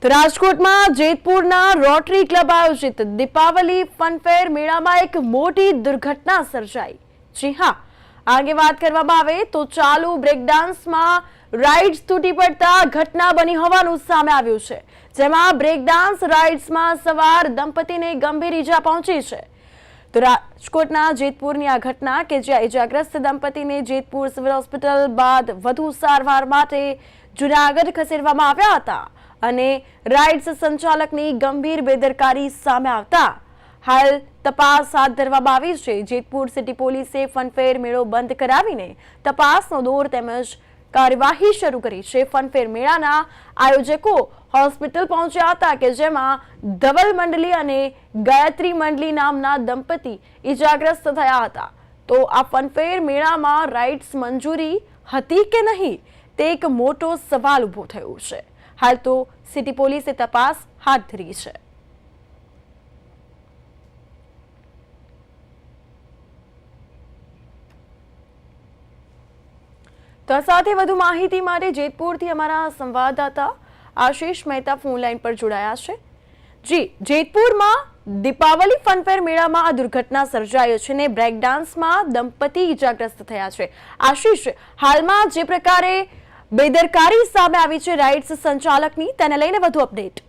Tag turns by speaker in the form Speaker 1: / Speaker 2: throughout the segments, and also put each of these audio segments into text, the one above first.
Speaker 1: તો રાજકોટમાં જેતપુરના rotary club આયોજિત દીપાવલી ફનફેર મેળામાં એક મોટી દુર્ઘટના સર્જાઈ। જી હા, આગે વાત કરવામાં આવે તો ચાલુ બ્રેક ડાન્સમાં રાઇડ્સ તૂટી પડતા ઘટના બની હોવાનું સામે આવ્યું છે, જેમાં બ્રેક ડાન્સ રાઇડ્સમાં સવાર દંપતીને ગંભીર ઈજા પહોંચી છે। તો રાજકોટના જેતપુરની આ ઘટના કે જ્યાં ઈજાગ્રસ્ત દંપતીને જેતપુર સિવિલ હોસ્પિટલ બાદ વધુ સારવાર માટે જૂનાગઢ ખસેડવામાં આવ્યા હતા અને રાઇડ્સ સંચાલકની ગંભીર બેદરકારી સામે આવતા હાલ તપાસ હાથ ધરવામાં આવી છે। જેતપુર સિટી પોલીસે ફનફેર મેળો બંધ કરાવીને તપાસનો દોર તેમજ કાર્યવાહી શરૂ કરી છે। ફનફેર મેળાના આયોજકો હોસ્પિટલ પહોંચ્યા હતા કે જેમાં ધવલ મંડલી અને ગાયત્રી મંડલી નામના દંપતી ઈજાગ્રસ્ત થયા હતા। તો આ ફનફેર મેળામાં રાઇડ્સ મંજૂરી હતી કે નહીં તે એક મોટો સવાલ ઊભો થયો છે। હાલ તો સિટી પોલીસે તપાસ હાથ ધરી છે। તો સાથે વધુ માહિતી માટે જેતપુરથી અમારા સંવાદદાતા આશીષ મહેતા ફોન લાઈન પર જોડાયા છે। જી, જેતપુરમાં દીપાવલી ફનફેર મેળામાં આ દુર્ઘટના સર્જાઈ છે ને બ્રેક ડાન્સમાં દંપતી ઈજાગ્રસ્ત થયા છે। આશીષ, હાલમાં જે પ્રકારે બેદરકારી સામે આવી છે રાઇડ્સ સંચાલકની, તેને લઈને વધુ અપડેટ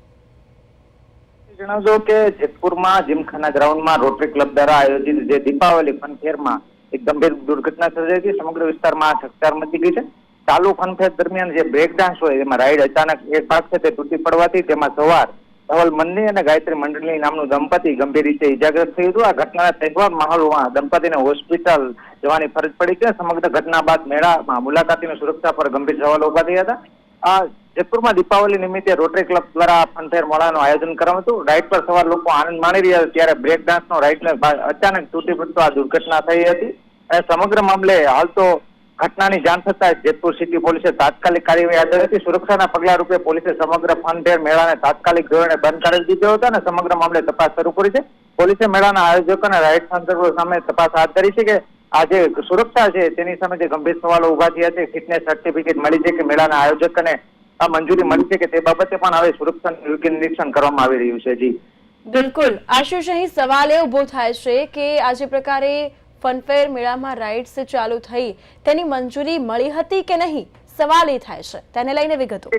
Speaker 2: જણાવજો કે જેતપુરમાં જીમખાના ગ્રાઉન્ડમાં રોટરી ક્લબ દ્વારા આયોજિત જે દીપાવલી ફનફેરમાં એક ગંભીર દુર્ઘટના સર્જાઈ હતી। સમગ્ર વિસ્તારમાં ચકચાર મચી ગઈ છે। ચાલુ ફનફેર દરમિયાન જે બ્રેક ડાન્સ હોય એમાં રાઇડ અચાનક એક ભાગ છે તે તૂટી પડવાથી તેમાં સવાર ધવલ મંડલી અને ગાયત્રી મંડલી નામનું દંપતી ગંભીર રીતે ઈજાગ્રસ્ત થયું હતું। આ ઘટનાના તહેવાર માહોલમાં દંપતીને હોસ્પિટલ જવાની ફરજ પડી છે। સમગ્ર ઘટના બાદ મેળામાં મુલાકાતીની સુરક્ષા પર ગંભીર સવાલો ઉભા થયા હતા। આ જેતપુરમાં દીપાવલી નિમિત્તે રોટરી ક્લબ દ્વારા ફનફેર મેળાનું આયોજન કરવામાં હતું। રાઇડ પર સવાર લોકો આનંદ માણી રહ્યા હતા ત્યારે બ્રેક ડાન્સનો રાઇડને અચાનક તૂટી પડતો આ દુર્ઘટના થઈ હતી અને સમગ્ર મામલે હાલ તો ઘટનાની જાણ થતાં જેતપુર સિટી પોલીસે તાત્કાલિક કાર્યવાહી હાથ ધરી હતી। સુરક્ષાના પગલા રૂપે પોલીસે સમગ્ર ફનફેર મેળાને તાત્કાલિક ધોરણે બંધ કરી દીધો હતો અને સમગ્ર મામલે તપાસ શરૂ કરી છે। પોલીસે મેળાના આયોજકો અને રાઇડ સંચાલકો સામે તપાસ હાથ ધરી છે કે આ જે સુરક્ષા છે તેની સામે જે ગંભીર સવાલો ઉભા થયા છે, ફિટનેસ સર્ટિફિકેટ મળી છે કે મેળાના આયોજકોને આ મંજૂરી મળી છે કે તે બાબતે પણ હવે સુરક્ષાનું યોગ્ય નિરીક્ષણ કરવામાં આવી રહ્યું છે। જી
Speaker 1: બિલકુલ આશીષ, અહીં સવાલ એ ઉભો થાય છે કે આ જે પ્રકારે ફનફેર મેળામાં રાઇડ્સ ચાલુ થઈ તેની મંજૂરી મળી હતી કે નહીં, સવાલ એ થાય છે, તેને લઈને વિગતો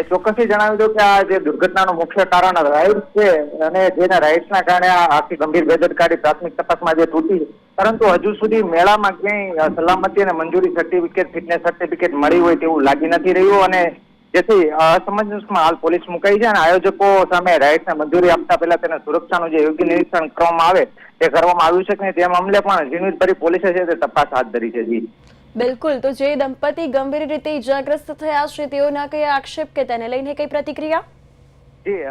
Speaker 2: ચોક્કસથી જણાવી દો કે આ જે દુર્ઘટનાનું મુખ્ય કારણ રાઇડ છે અને જેના રાઇડ્સના કારણે આ આખી ગંભીર બેદરકારી પ્રાથમિક તપાસમાં જે તૂટી, પરંતુ હજુ સુધી મેળામાં ક્યાંય સલામતી અને મંજૂરી સર્ટિફિકેટ, ફિટનેસ સર્ટિફિકેટ મળી હોય તેવું લાગી નથી રહ્યું અને જેથી અસમંજસમાં હાલ પોલીસ મુકાઈ છે અને આયોજકો સામે રાઇડ્સને મંજૂરી આપતા પહેલા તેના સુરક્ષાનું જે યોગ્ય નિરીક્ષણ કરવામાં આવે તે કરવામાં આવ્યું છે કે તે મામલે પણ ઝીણવટભરી પોલીસે છે તે તપાસ હાથ ધરી છે। જી
Speaker 1: બિલકુલ, તો જે દંપતી ગંભીર રીતે ઈજાગ્રસ્ત થયા છે તેઓના કઈ આક્ષેપ કે તેને લઈને કઈ પ્રતિક્રિયા?
Speaker 2: જી,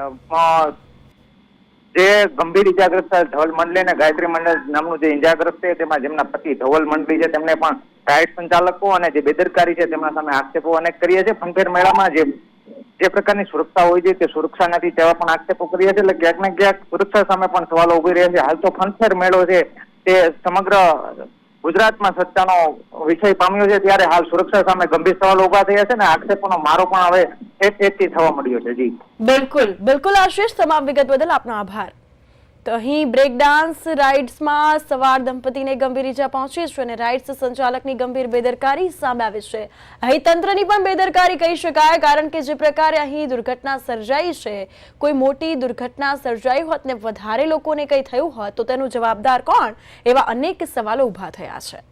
Speaker 2: જે ગંભીર ઈજાગ્રસ્ત ધવલ મંડલી અને ગાયત્રી મંડલ નામનું જે ઈજાગ્રસ્ત છે તેમાં જેમના પતિ ધવલ મંડલી છે તેમને પણ રાઇડ સંચાલકો અને જે બેદરકારી છે તેમના સામે આક્ષેપો અનેક કર્યા છે। ફનફેર મેળામાં જે પ્રકારની સુરક્ષા હોય છે તે સુરક્ષા નથી તેવા પણ આક્ષેપો કર્યા છે, એટલે ક્યાંક ને ક્યાંક સુરક્ષા સામે પણ સવાલો ઉભી રહ્યા છે। હાલ તો ફનફેર મેળો છે તે સમગ્ર ગુજરાતમાં ચર્ચાનો વિષય પામ્યો છે ત્યારે હાલ સુરક્ષા સામે ગંભીર સવાલો ઉભા થયા છે અને આક્ષેપોનો મારો પણ હવે એકથી થવા મળ્યો છે। જી
Speaker 1: બિલકુલ આશીષ, તમામ વિગત બદલ આપનો આભાર। તો અહીં બ્રેક ડાન્સ રાઇડ્સમાં સવાર દંપતીને ગંભીર ઈજા પહોંચી છે અને રાઇડ્સ સંચાલકની ગંભીર બેદરકારી સામે આવી છે। અહીં તંત્રની પણ બેદરકારી કહી શકાય, કારણ કે જે પ્રકારે અહીં દુર્ઘટના સર્જાઈ છે, કોઈ મોટી દુર્ઘટના સર્જાઈ હોત ને વધારે લોકોને કંઈ થયું હોત તો તેનું જવાબદાર કોણ, એવા અનેક સવાલો ઉભા થયા છે।